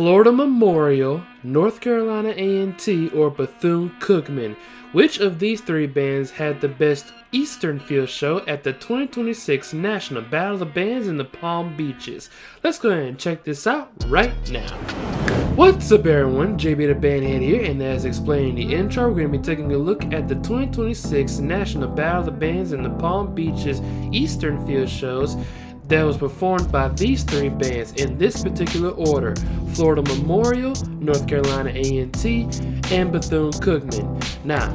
Florida Memorial, North Carolina A&T, or Bethune-Cookman? Which of these three bands had the best Eastern Field show at the 2026 National Battle of the Bands in the Palm Beaches? Let's go ahead and check this out right now. What's up everyone, JB the Bandhead here, and as explained in the intro, we're going to be taking a look at the 2026 National Battle of the Bands in the Palm Beaches Eastern Field shows that was performed by these three bands in this particular order: Florida Memorial, North Carolina A&T, and Bethune-Cookman. Now,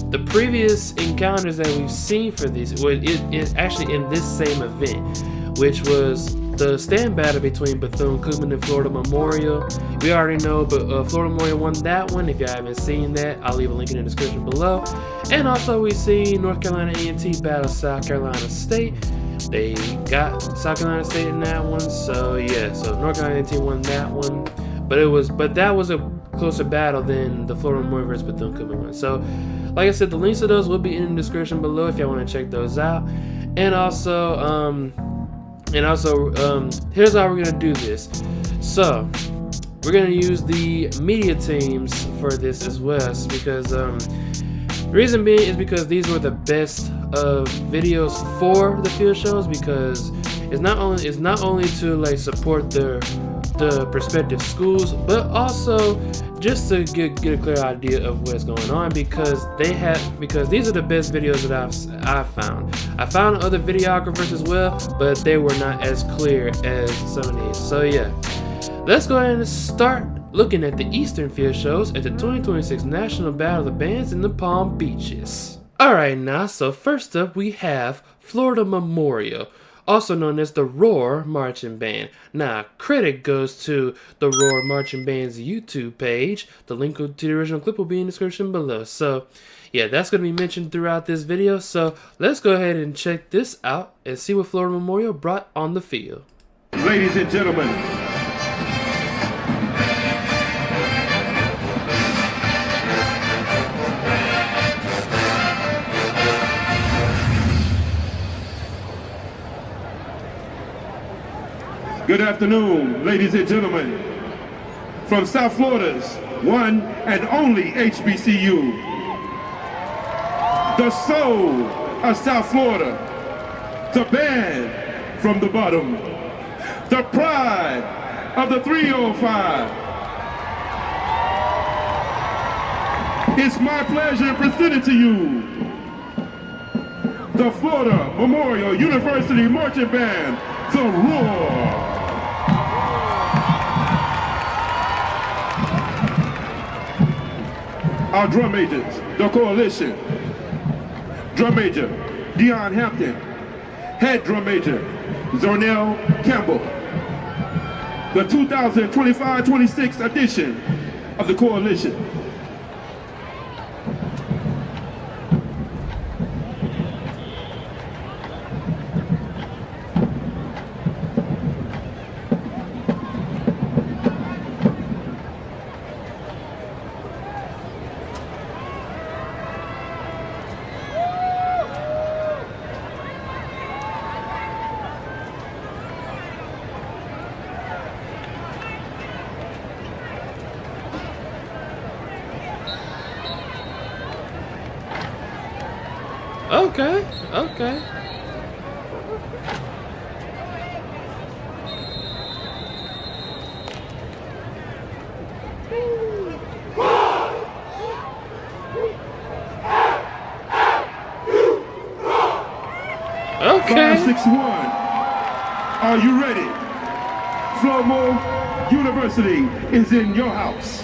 the previous encounters that we've seen for these is actually in this same event, which was the stand battle between Bethune-Cookman and Florida Memorial. We already know, but Florida Memorial won that one. If you haven't seen that, I'll leave a link in the description below. And also, we've seen North Carolina A&T battle South Carolina State. They got South Carolina State in that one, so yeah. So North Carolina A&T won that one, but that was a closer battle than the Florida Memorial versus Bethune-Cookman one. So, like I said, the links to those will be in the description below if y'all want to check those out. And also, here's how we're gonna do this. So, we're gonna use the media teams for this as well, because the reason being is because these were the best videos for the field shows, because it's not only to like support the prospective schools, but also just to get a clear idea of what's going on, because these are the best videos that I've found. I found other videographers as well, but they were not as clear as some of these. So yeah, let's go ahead and start looking at the Eastern Field shows at the 2026 National Battle of the Bands in the Palm Beaches. Alright now, so first up we have Florida Memorial, also known as the Roar Marching Band. Now, credit goes to the Roar Marching Band's YouTube page. The link to the original clip will be in the description below. So, yeah, that's going to be mentioned throughout this video. So, let's go ahead and check this out and see what Florida Memorial brought on the field. Ladies and gentlemen, good afternoon, ladies and gentlemen, from South Florida's one and only HBCU, the soul of South Florida, the band from the bottom, the pride of the 305. It's my pleasure presenting to you the Florida Memorial University Marching Band, the Roar. Our drum majors, the Coalition. Drum major, Dion Hampton. Head drum major, Zornell Campbell. The 2025-26 edition of the Coalition. Okay. Okay. 561. Are you ready? Flomo University is in your house.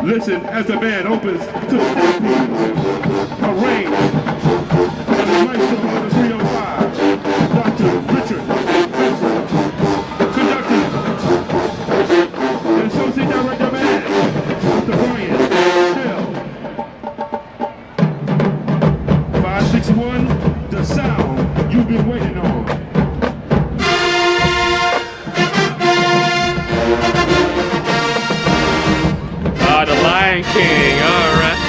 Listen as the band opens to the arranged by the maestro of the 305, Dr. Richard Benson, conducting the associate director band, Dr. Brian Still. 561, the sound you've been waiting on. The Lion King, alright.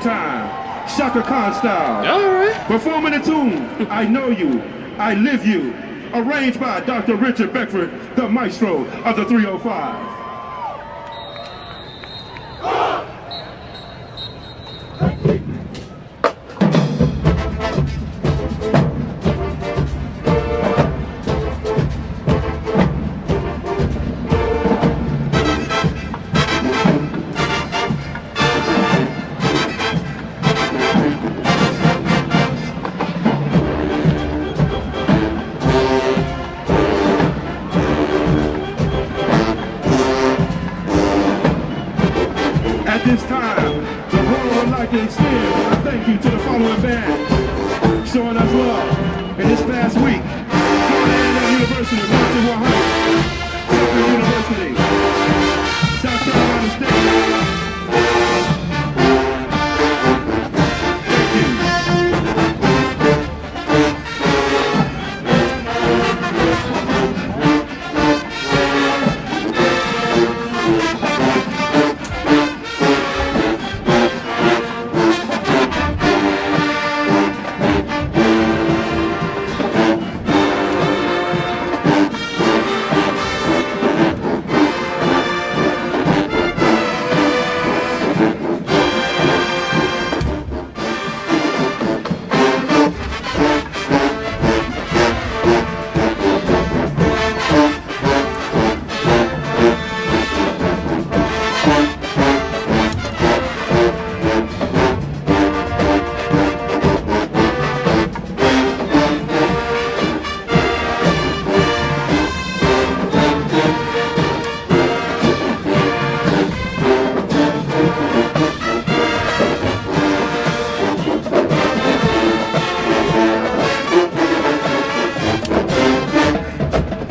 time, Shaka Khan style. All right. Performing the tune, I Know You, I Live You, arranged by Dr. Richard Beckford, the maestro of the 305. At this time, the world would like to extend a thank you to the following band showing us love in this past week. Florida A&M University, Washington 100, Southern University, South Carolina State. Thank you.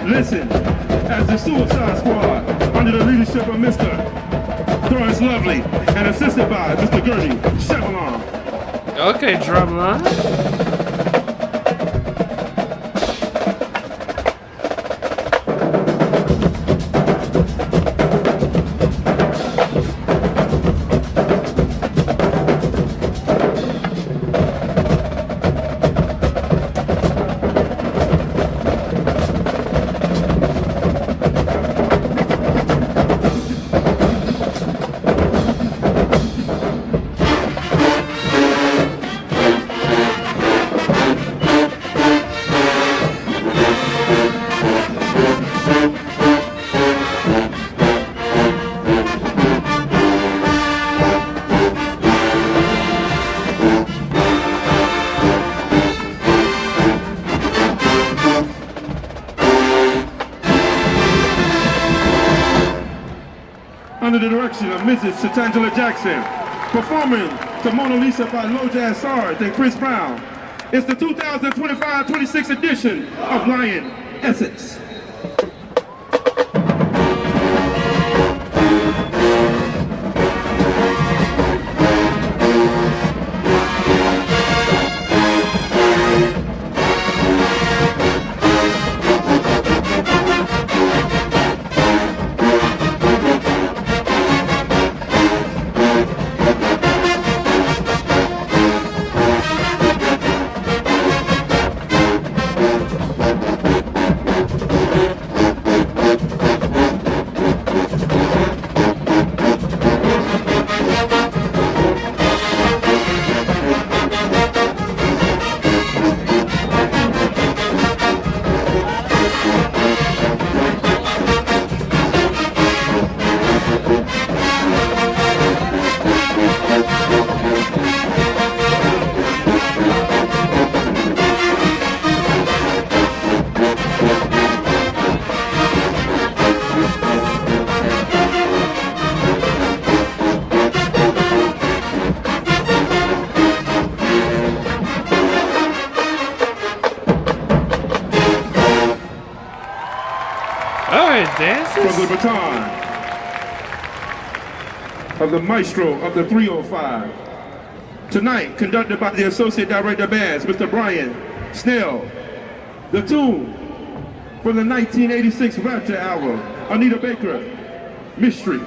Listen, as the Suicide Squad, under the leadership of Mr. Thorance Lovely, and assisted by Mr. Gurney Chevron. Okay, drumline. Under the direction of Mrs. Shatangela Jackson, performing to Mona Lisa by Lojaz Sarge and Chris Brown. It's the 2025-26 edition of Lion Essence. Dancers? From the baton of the maestro of the 305. Tonight, conducted by the Associate Director of Bands, Mr. Brian Snell. The tune from the 1986 Rapture album, Anita Baker, Mystery.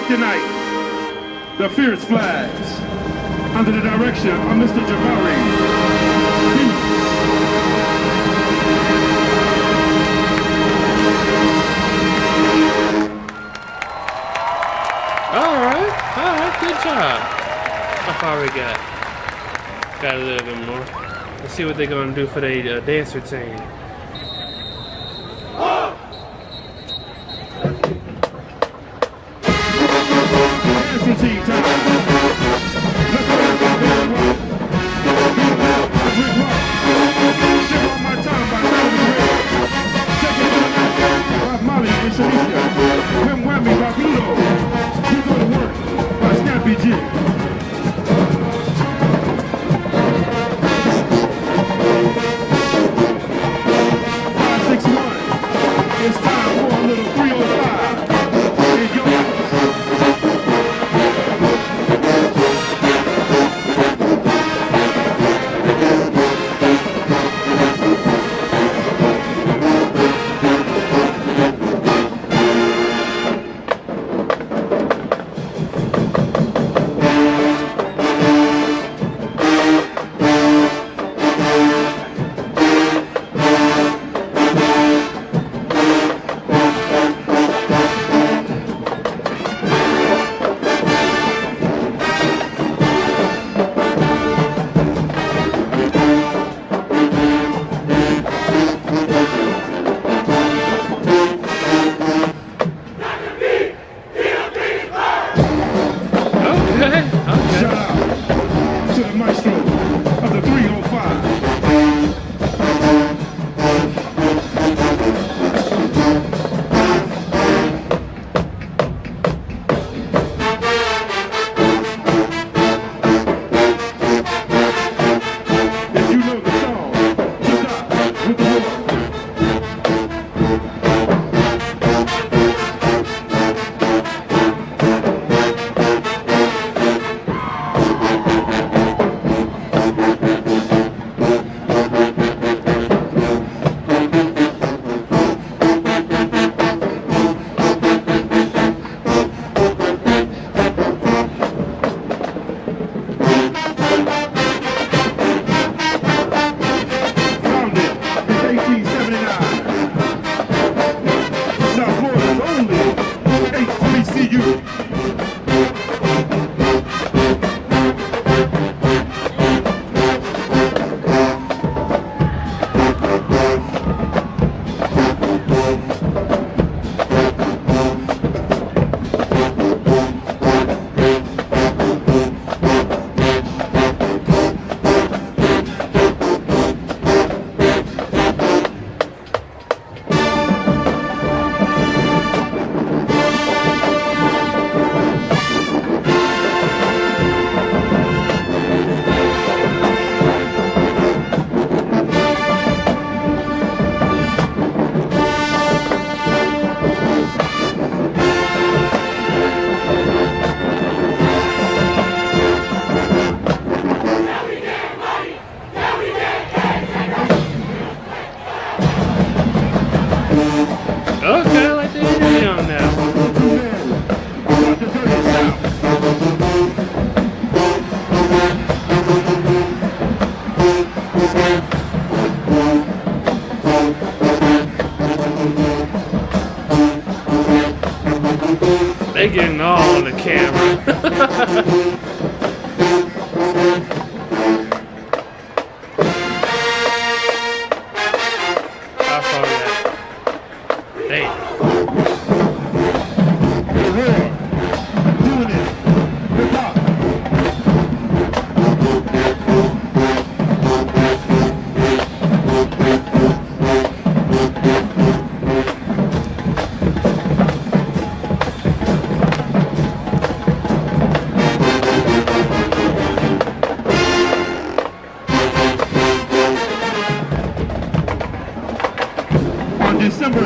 Tonight, the Fierce Flags, under the direction of Mr. Jabari. All right, good job. How far we got? Got a little bit more. Let's see what they're gonna do for the dance routine. Routine time. Let's go to Ship on My Time by Travis Red. Check it out by Molly and Shanicia. Wham Whammy by Pluto. You Go to Work by Snappy G. 561. It's time for a little 305. In your house.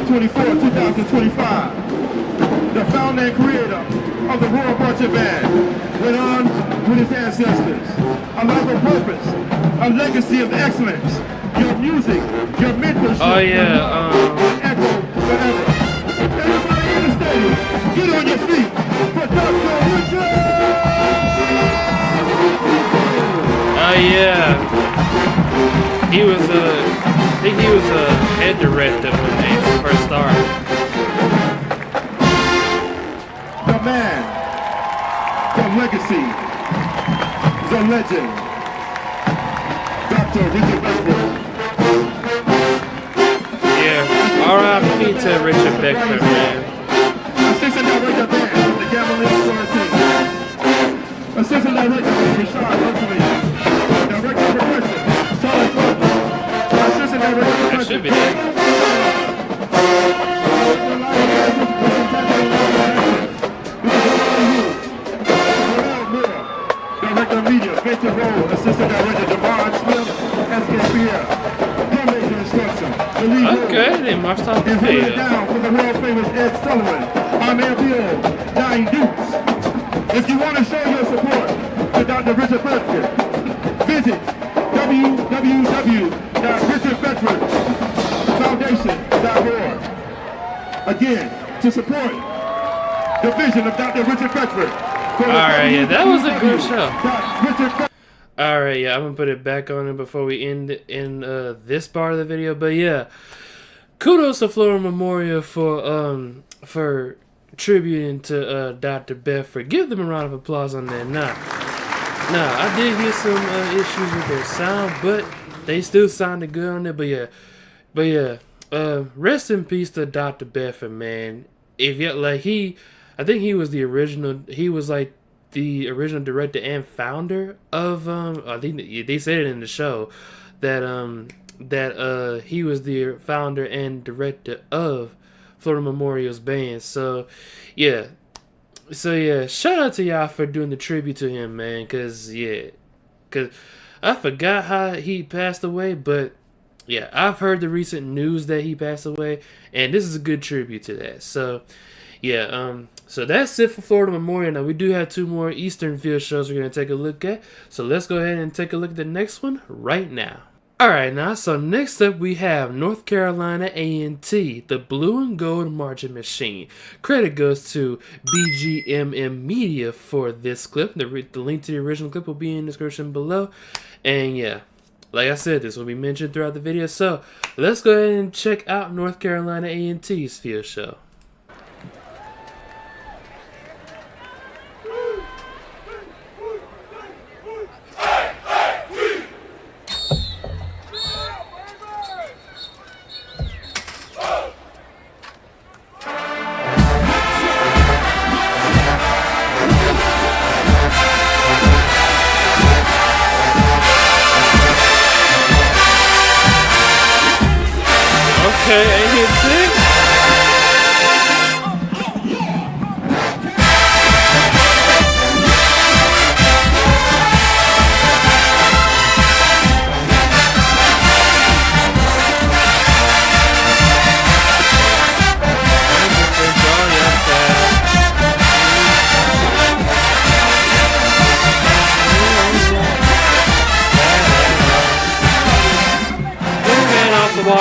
2024, 2025. The founder and creator of the Royal Marching Band went on with his ancestors. A life of purpose, a legacy of excellence. Your music, your mentorship. Oh yeah. Echo forever. Everybody in the stadium, get on your feet for Dr. Richard! Oh yeah. He was I think he was a head director when they first started. The man, the legacy, the legend, Dr. Richard Beckford. Yeah, R.I.P. to Richard Beckford, man. Assistant director band, the Gavalier Story Team. Assistant director, Rashad Hercules. Director of percussion, Charlie Clark. Assistant director of That percussion. should be there. Director of Media, Victor Rowe, Assistant Director Devon Smith, S.K. Pierre. Drum major instruction, the lead Okay, then March top the and holding it field. down for the world famous Ed Sullivan, I'm LBO, Dying Dukes. If you want to show your support to Dr. Richard Beckford, visit www.richardbeckfordfoundation.org. Again, to support the vision of Dr. Richard Beckford. Alright, yeah, that was a good show. Richard Alright, yeah, I'm gonna put it back on it before we end in this part of the video. But yeah, kudos to Florida Memorial for tributing to Dr. Beckford. Give them a round of applause on that. Nah, I did hear some issues with their sound, but they still sounded good on it. But yeah, rest in peace to Dr. Beckford, man. If you I think he was the original. He was like the original director and founder of. I think they said it in the show that he was the founder and director of Florida Memorial's band. So yeah, shout out to y'all for doing the tribute to him, man. Cause I forgot how he passed away, but yeah, I've heard the recent news that he passed away, and this is a good tribute to that. So yeah, so that's it for Florida Memorial. Now we do have 2 more Eastern Field shows we're gonna take a look at. So let's go ahead and take a look at the next one right now. Alright, now, so next up we have North Carolina A&T, the Blue and Gold Marching Machine. Credit goes to BGMM Media for this clip. The link to the original clip will be in the description below. And yeah, like I said, this will be mentioned throughout the video. So let's go ahead and check out North Carolina A&T's field show. Okay, A&T. Off the wall.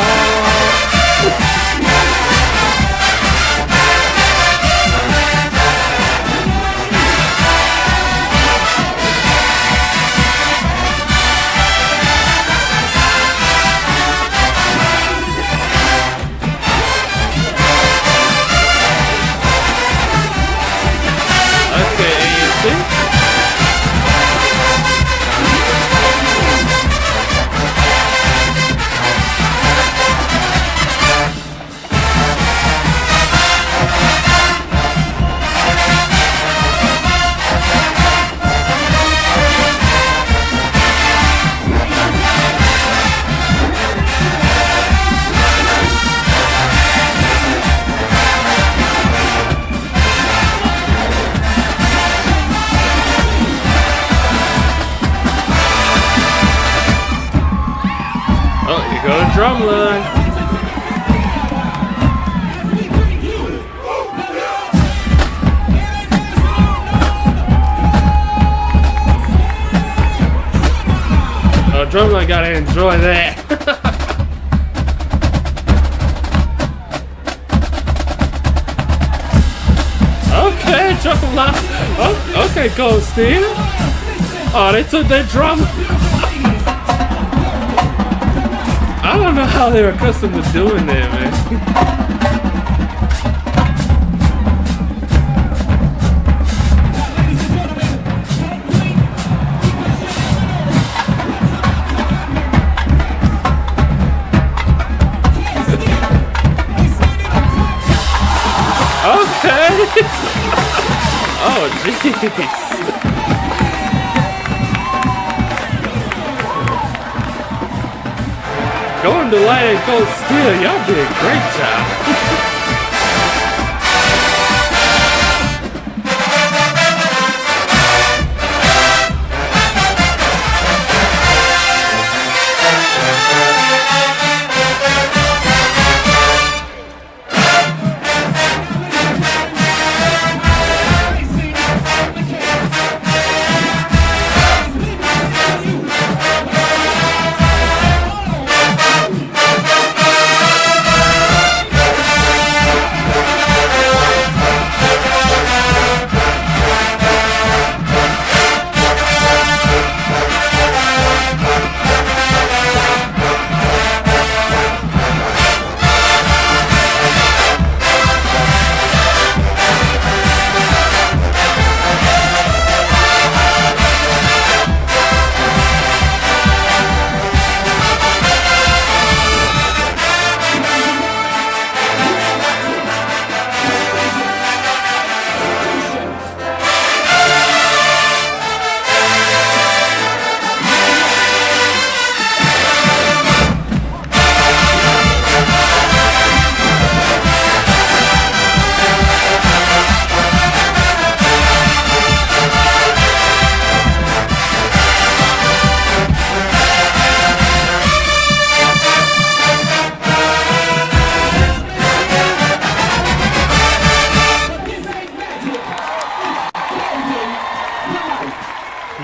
Oh, here goes the drum line. drumline gotta enjoy that. Okay, Chuckle Line. Oh, okay, Gold Steel. Oh, they took that drum. I don't know how they're accustomed to doing that, man. Okay. Oh, jeez. Going to Lion Cold Steel, y'all did a great job.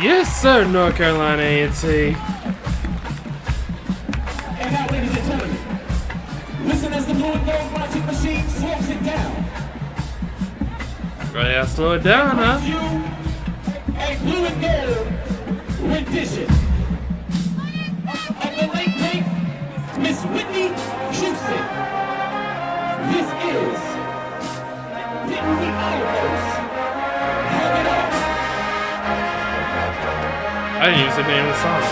Yes, sir, North Carolina A&T. And now, ladies and gentlemen, listen as the Blue and Gold Magic Machine slows it down. Right, yeah, slow it down, huh? You a Blue and Gold rendition of the late great Miss Whitney Houston. This is Didn't We Almost Hug It Up? I didn't use the name of the song.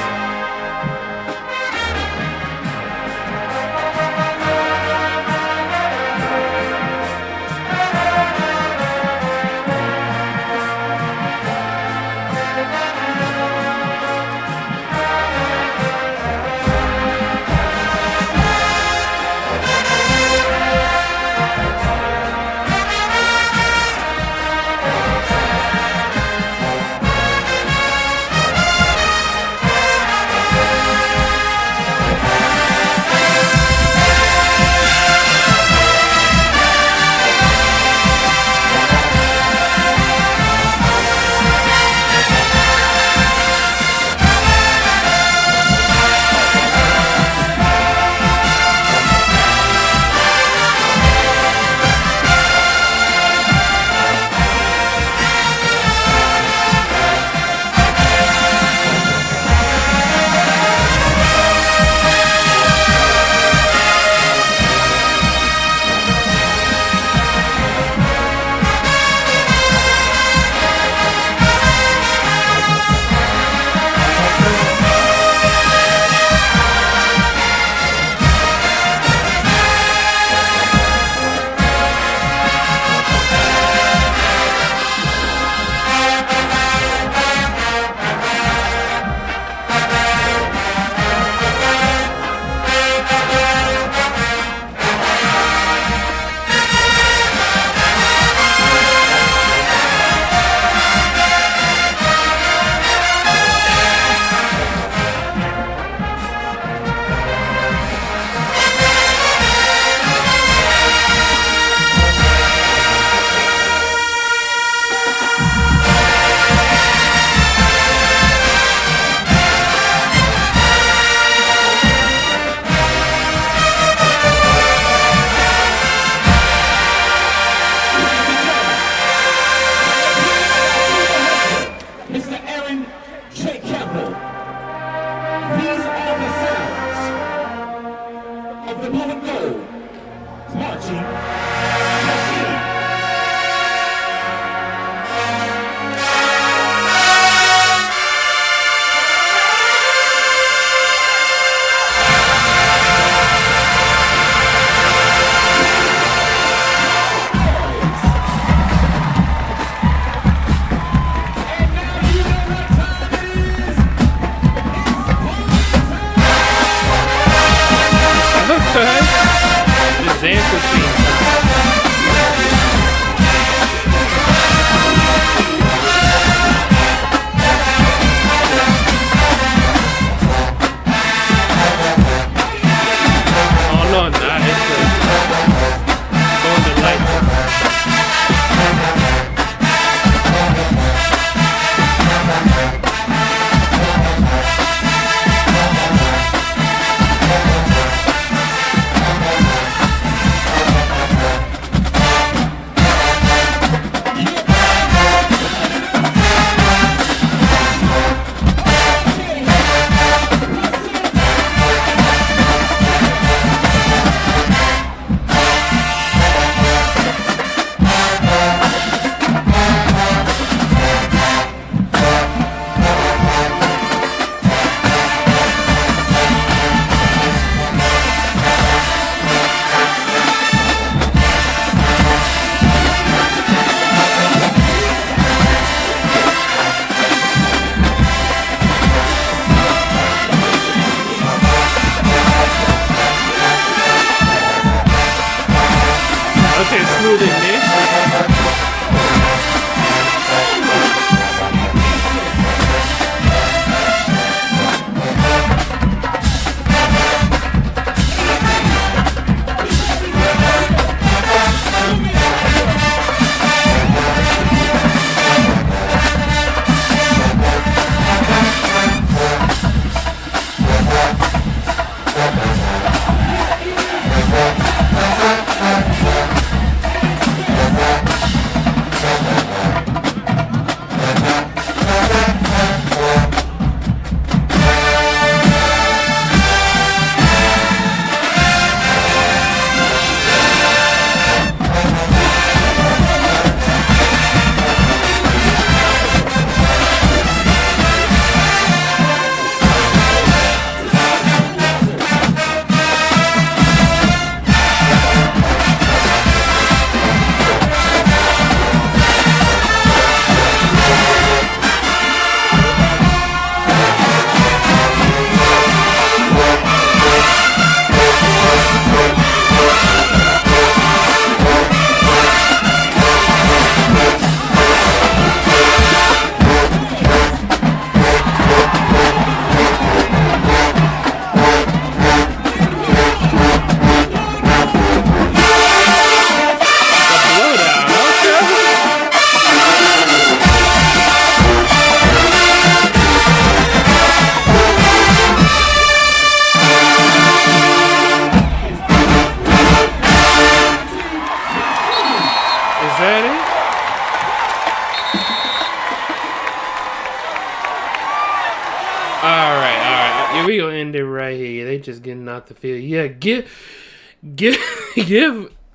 All right. Yeah, we gonna end it right here. They just getting out the field. Yeah, give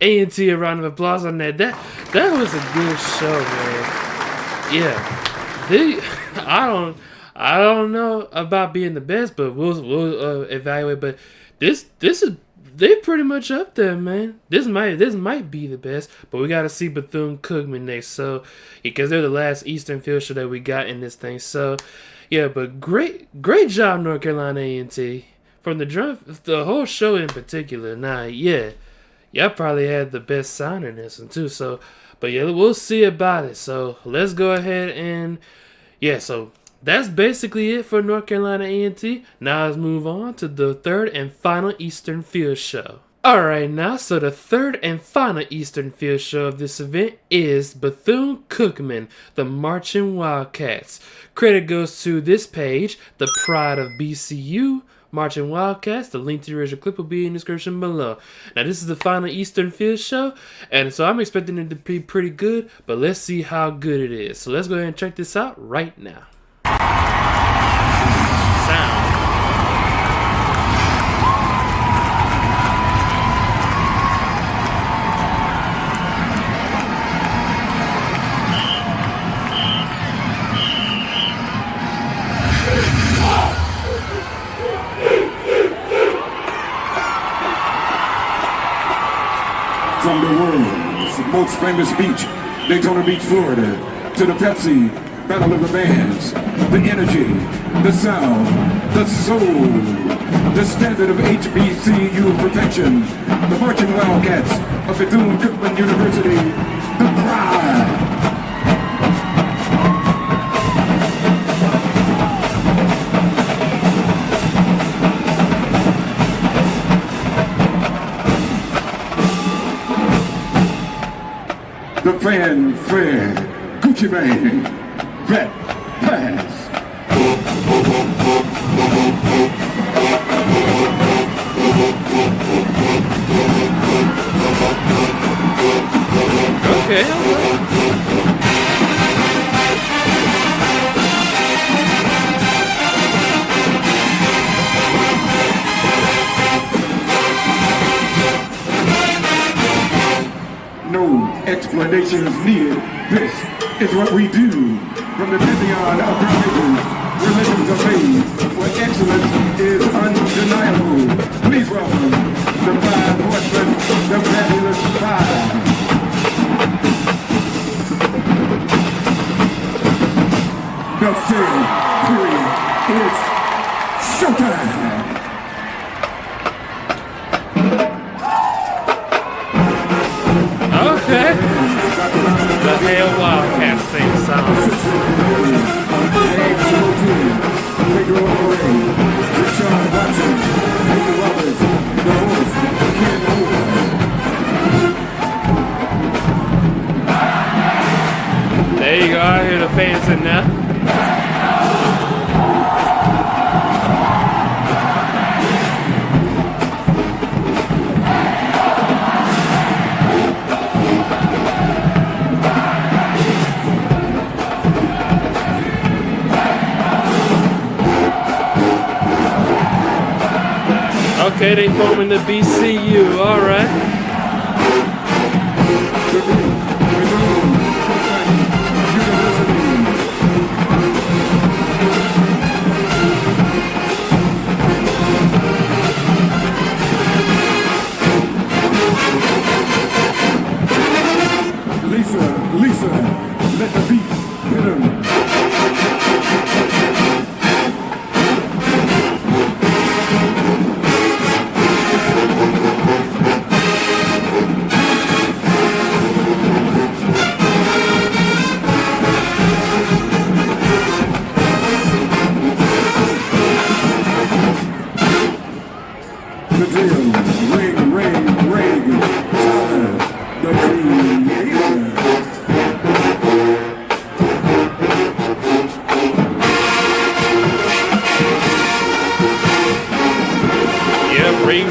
A&T a round of applause on that. That was a good show, man. Yeah, I don't know about being the best, but we'll evaluate. But this is they pretty much up there, man. This might be the best, but we got to see Bethune-Cookman next. So because they're the last Eastern Field show that we got in this thing. So yeah, but great job, North Carolina A&T, from the drum, the whole show in particular. Nah, yeah, y'all probably had the best sound in this one too. So, but yeah, we'll see about it. So let's go ahead and yeah. So that's basically it for North Carolina A&T. Now let's move on to the third and final Eastern Field show. Alright now, so the third and final Eastern Field show of this event is Bethune-Cookman, the Marching Wildcats. Credit goes to this page, the pride of BCU, Marching Wildcats. The link to the original clip will be in the description below. Now this is the final Eastern Field show, and so I'm expecting it to be pretty good, but let's see how good it is. So let's go ahead and check this out right now. Sound. From the world's most famous beach, Daytona Beach, Florida, to the Pepsi Battle of the Bands, the energy, the sound, the soul, the standard of HBCU protection, the Marching Wildcats of Bethune-Cookman University, the pride. The fanfare, Gucci Mane, vet, pass. Okay. No explanation is needed. This is what we do. From the pantheon of religions, religions are made where excellence is undeniable. Please welcome the five horsemen, the fabulous five. The third period is showtime. Okay. The Hale Wildcats sing song. There you go. I hear the fans in there. Okay, they forming the BCU, alright. Lisa, let the beat hit him. The deal, ring, Tyler, the creator. Yep, ring.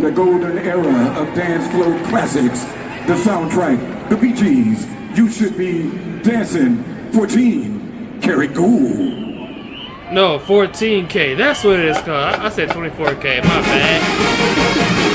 the golden era of dance floor classics, the soundtrack, the Bee Gees, You Should Be Dancing 14 Karat Gold. No, 14K. That's what it is called. I said 24K. My bad.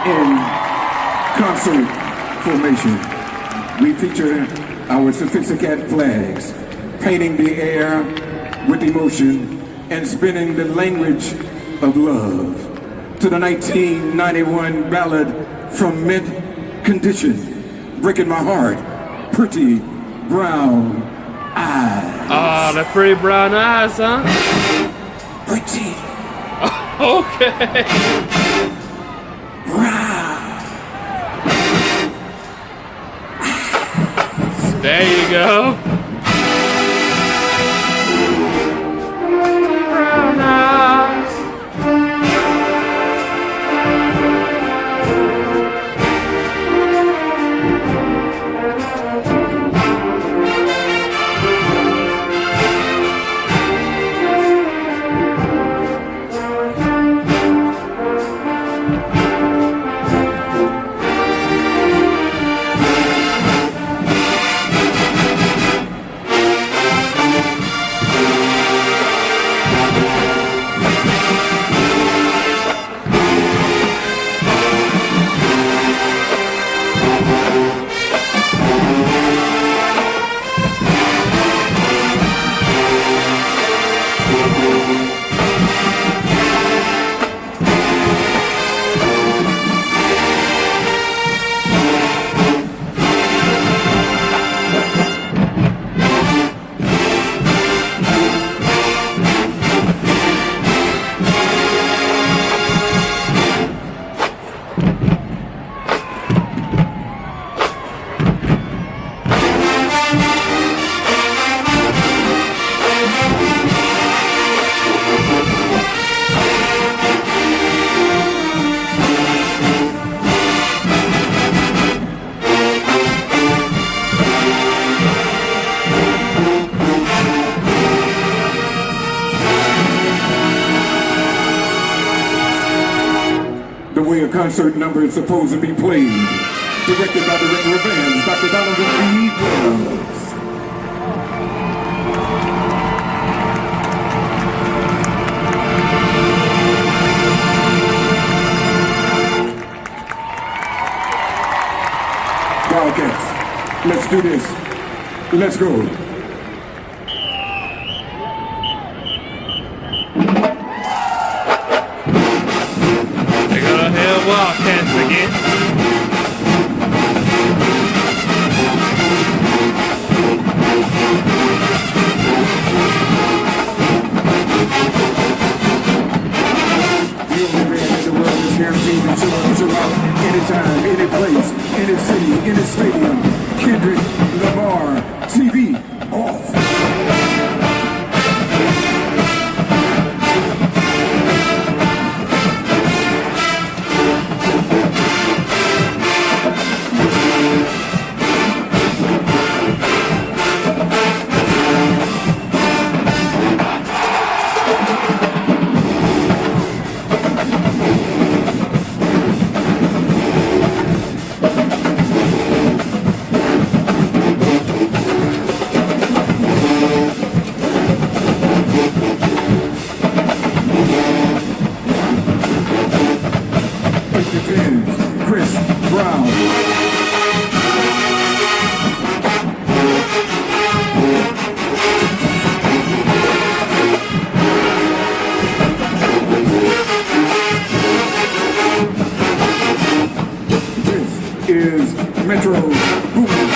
In concert formation, we feature our sophisticated flags, painting the air with emotion and spinning the language of love to the 1991 ballad from Mint Condition, Breaking My Heart, Pretty Brown Eyes. Oh, the pretty brown eyes, huh? Pretty Okay. There you go. Brown eyes. the way a concert number is supposed to be played. Directed by Director of Bands, Dr. Donovan B. Wells. Wildcats, let's do this. Let's go. Wildcats again. The only band in the world is guaranteed to show out anytime, any place, any city, any stadium. Kendrick Lamar, TV off. Chris Brown. is Metro Boomin.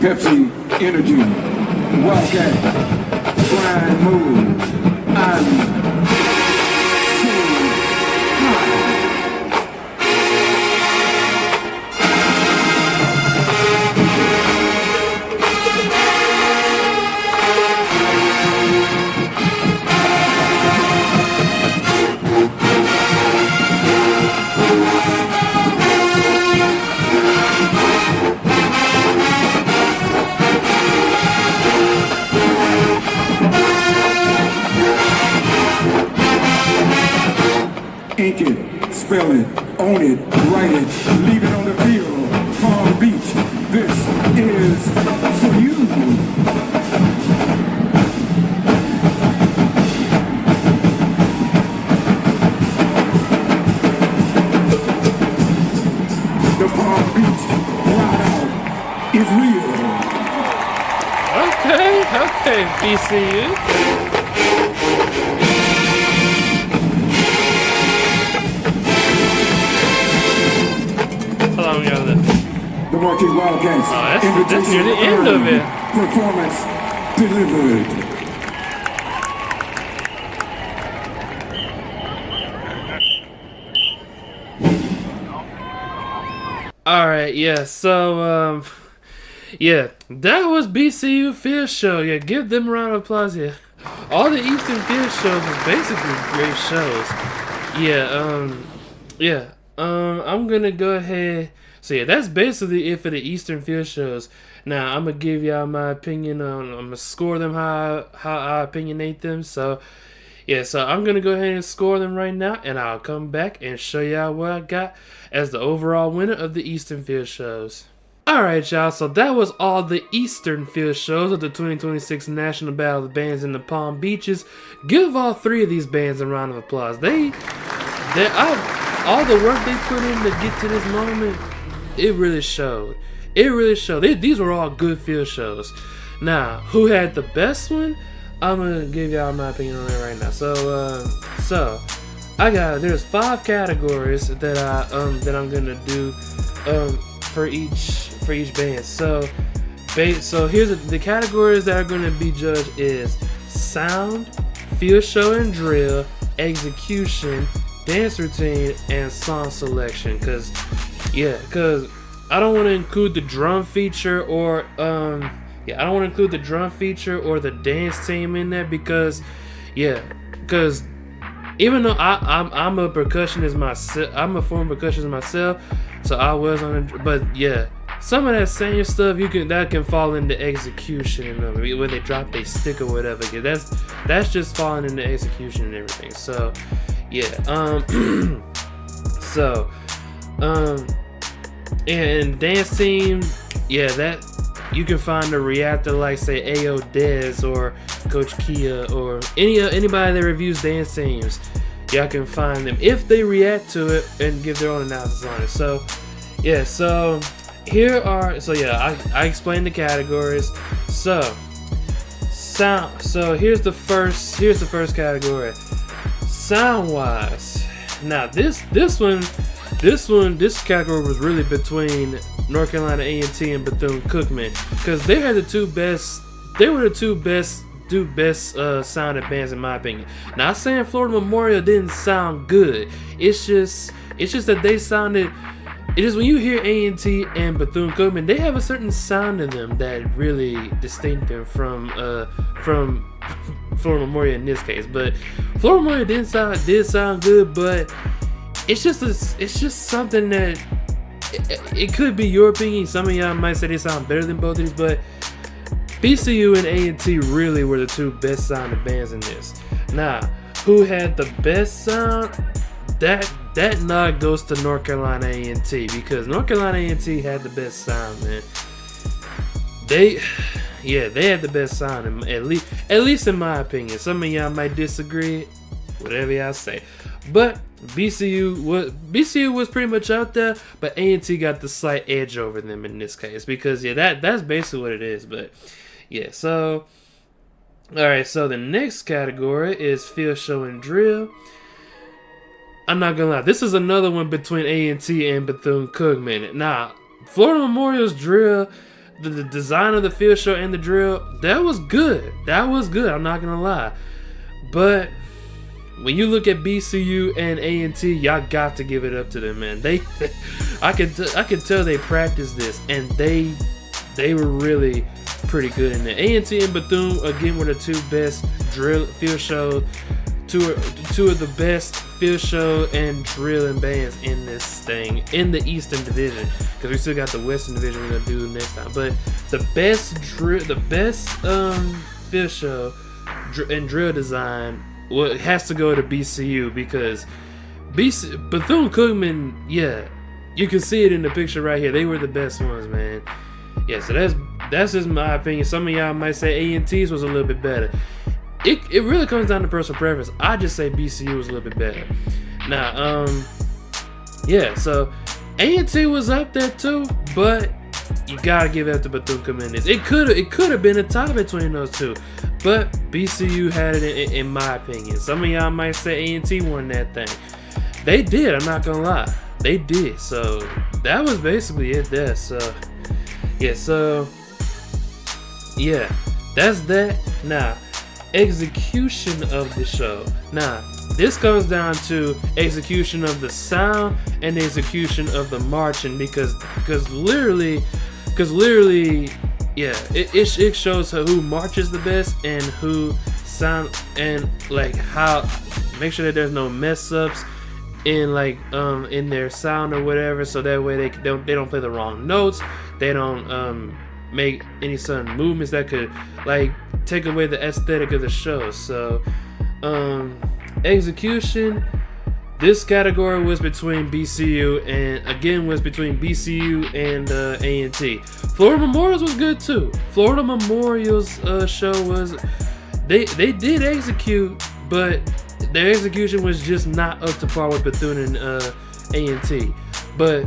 Pepsi Energy, Wildcat, Grind Move, I'm so high. Ink it, spell it, own it, write it, leave it on the field, Palm Beach, this is for you. The Palm Beach ride out is real. Okay, BCU. How long we got left? The Marquis Wildcats. That's near the end of it. Performance delivered. Alright, yeah, so, yeah, that was BCU Field Show. Yeah, give them a round of applause, yeah. All the Eastern Field shows was basically great shows. I'm gonna go ahead. So yeah, that's basically it for the Eastern Field shows. Now I'm gonna give y'all my opinion on. I'm gonna score them how I opinionate them. So yeah, so I'm gonna go ahead and score them right now, and I'll come back and show y'all what I got as the overall winner of the Eastern Field shows. Alright, y'all, so that was all the Eastern Field shows of the 2026 National Battle of the Bands in the Palm Beaches. Give all three of these bands a round of applause. All the work they put in to get to this moment, it really showed. These were all good field shows. Now, who had the best one? I'm gonna give y'all my opinion on it right now. So there's 5 categories that I'm gonna do for each band. So here's the categories that are gonna be judged is sound, field show and drill, execution, dance routine, and song selection. Cause I don't want to include the drum feature or the dance team in there because even though I'm a percussionist myself, I'm a former percussionist myself, so I was on it, but yeah, some of that same stuff that can fall into execution, when they drop a stick or whatever. That's just falling into execution and everything. So yeah, and dance team, that you can find a reactor like say AO Dez or Coach Kia or anybody that reviews dance teams. Y'all can find them if they react to it and give their own analysis on it. So I explained the categories. So sound. So here's the first category. Sound wise. Now this category was really between North Carolina A&T and Bethune-Cookman because they were the two best sounded bands in my opinion. Not saying Florida Memorial didn't sound good. It's just that they sounded. It is when you hear A&T and Bethune-Cookman, they have a certain sound in them that really distinct them from Florida Memorial in this case. But Florida Memorial did sound good, but it's just something that it could be your opinion. Some of y'all might say they sound better than both of these, but BCU and A&T really were the two best sounding bands in this. Now, who had the best sound? That nod goes to North Carolina A&T because North Carolina A&T had the best sound, man. they had the best sound, at least in my opinion. Some of y'all might disagree, whatever y'all say, but BCU was pretty much out there, but A&T got the slight edge over them in this case because that's basically what it is. But yeah, so all right, so the next category is field show and drill. I'm not gonna lie, this is another one between A&T and Bethune-Cookman. Now, Florida Memorial's drill, the design of the field show and the drill, that was good. I'm not gonna lie, but when you look at BCU and A&T, y'all got to give it up to them, man. I could tell they practiced this, and they were really pretty good in there. A&T and Bethune again were the two best field show, two of the best field show and drilling bands in this thing in the Eastern Division, because we still got the Western Division we're gonna do next time. But the best field show and drill design has to go to BCU, because Bethune-Cookman, yeah, you can see it in the picture right here. They were the best ones, man. Yeah, so that's just my opinion. Some of y'all might say A&T's was a little bit better. It really comes down to personal preference. I just say BCU was a little bit better. Now, yeah, so A&T was up there too, but you gotta give it up to Bethune-Cookman. It could have been a tie between those two, but BCU had it in my opinion. Some of y'all might say A&T won that thing. They did. I'm not gonna lie, they did. So that was basically it there. So yeah, that's that. Now, execution of the show. Now, this comes down to execution of the sound and execution of the marching, because literally, yeah, it shows who marches the best and who sound, and like how make sure that there's no mess ups in in their sound or whatever, so that way they don't play the wrong notes, they don't make any sudden movements that could take away the aesthetic of the show. So execution, this category was between BCU and A&T. Florida Memorial's was good too. Florida Memorial's show was, they did execute, but their execution was just not up to par with Bethune and A&T. But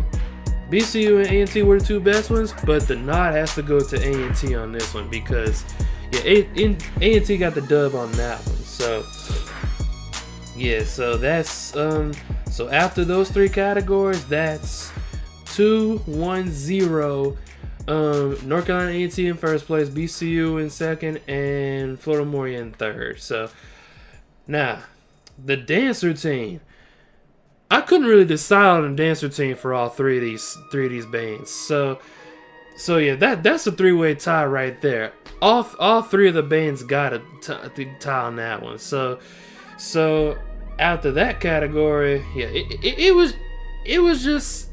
BCU and A&T were the two best ones, but the nod has to go to A&T on this one, because yeah, A&T got the dub on that one. So yeah, so that's so after those three categories, that's 2-1-0. North Carolina A&T in first place, BCU in second, and Florida Memorial in third. So now the dance routine. I couldn't really decide on a dance routine for all three of these bands. So yeah, that's a three-way tie right there. All three of the bands got a tie on that one. So after that category, yeah, it was just,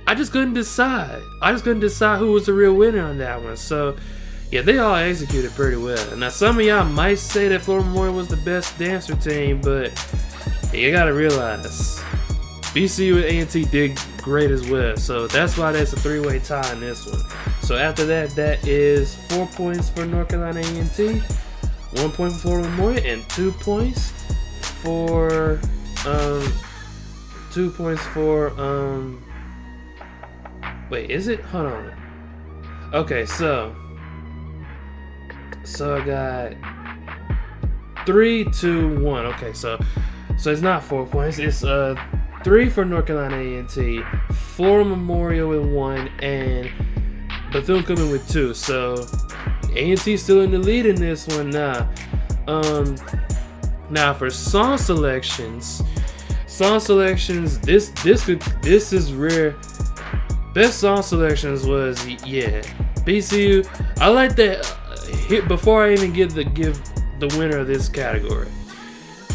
I just couldn't decide. Who was the real winner on that one. So yeah, they all executed pretty well. Now some of y'all might say that Florida Memorial was the best dance routine, but you gotta realize BCU and A&T did great as well. So that's why there's a three-way tie in this one. So after that is 4 points for North Carolina A&T, 1 point for Florida Memorial, and 2 points for wait, is it? Hold on. Okay, so I got 3, 2, 1. Okay, so it's not 4 points. It's 3 for North Carolina A&T, Florida Memorial with 1, and Bethune-Cookman with 2. So A&T still in the lead in this one now. Now for song selections, this is rare. Best song selections was, yeah, BCU. I like that. Before I even give the winner of this category,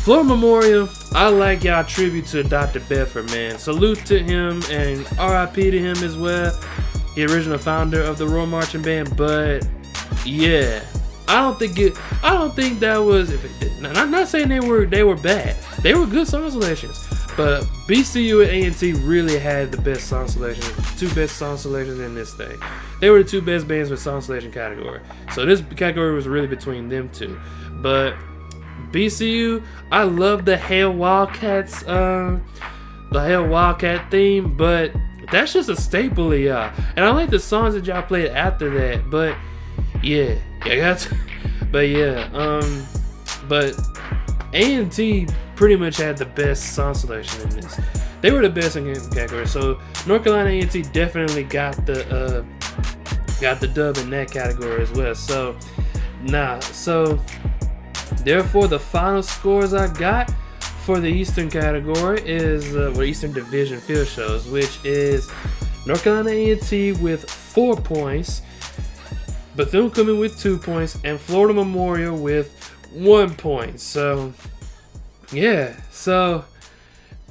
Florida Memorial, I like y'all tribute to Dr. Bedford, man. Salute to him and RIP to him as well, the original founder of the Royal Marching Band. But yeah, I don't think that was. I'm not saying they were bad. They were good song selections, But BCU and A&T really had the best song selection, two best song selections in this thing. They were the two best bands with song selection category. So this category was really between them two. But BCU, I love the Hail Wildcats, the Hail Wildcat theme, but that's just a staple of y'all. And I like the songs that y'all played after that. But yeah, but A&T pretty much had the best song selection in this. They were the best in the category. So North Carolina A&T definitely got the dub in that category as well. So therefore the final scores I got for the Eastern category is Eastern Division field shows, which is North Carolina A&T with 4 points, Bethune-Cookman with 2 points, and Florida Memorial with 1 point. So yeah, so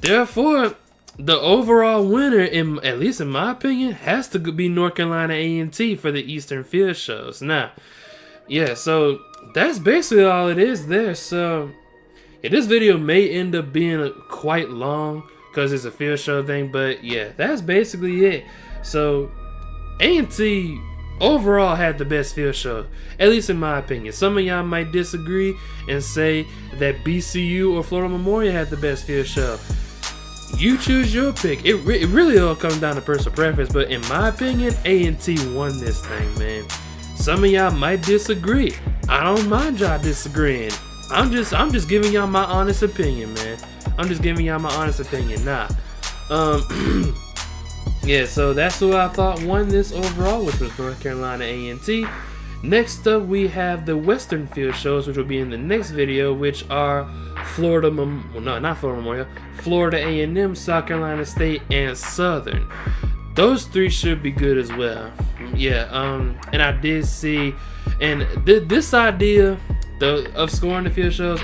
therefore the overall winner, at least in my opinion, has to be North Carolina A&T for the Eastern field shows. Now, yeah, so that's basically all it is there. So yeah, this video may end up being quite long because it's a field show thing, but yeah, that's basically it. So A&T overall had the best field show, at least in my opinion. Some of y'all might disagree and say that BCU or Florida Memorial had the best field show. You choose your pick. It really all comes down to personal preference, but in my opinion, A&T won this thing, man. Some of y'all might disagree. I don't mind y'all disagreeing. I'm just giving y'all my honest opinion, man. I'm just giving y'all my honest opinion. Nah. Yeah, so that's who I thought won this overall, which was North Carolina A&T. Next up, we have the Western field shows, which will be in the next video, which are Florida A&M, South Carolina State, and Southern. Those three should be good as well. Yeah, and I did see, and this idea of scoring the field shows,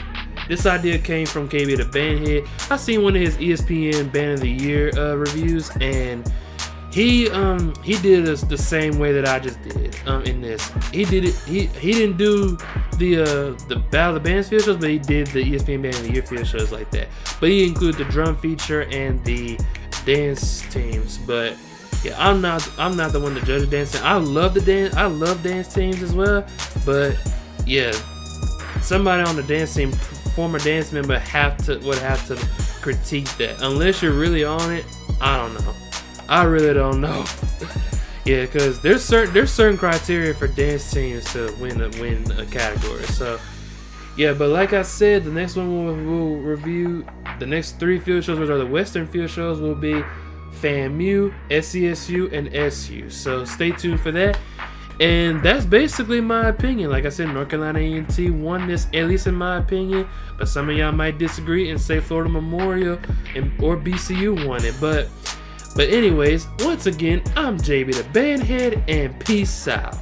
this idea came from KB the Bandhead. I seen one of his ESPN Band of the Year reviews, and he did it the same way that I just did in this. He did it. He didn't do the Battle of the Bands field shows, but he did the ESPN Band of the Year field shows like that. But he included the drum feature and the dance teams. But yeah, I'm not the one to judge the dance team. I love dance teams as well. But yeah, somebody on the dance team, former dance member, would have to critique that. Unless you're really on it, I don't know. I really don't know. Yeah, because there's certain criteria for dance teams to win a category. So yeah, but like I said, the next one we'll review, the next 3 field shows, which are the Western field shows, will be FAMU, SCSU, and SU. So stay tuned for that. And that's basically my opinion. Like I said, North Carolina A&T won this, at least in my opinion. But some of y'all might disagree and say Florida Memorial or BCU won it. But anyways, once again, I'm JB the Bandhead, and peace out.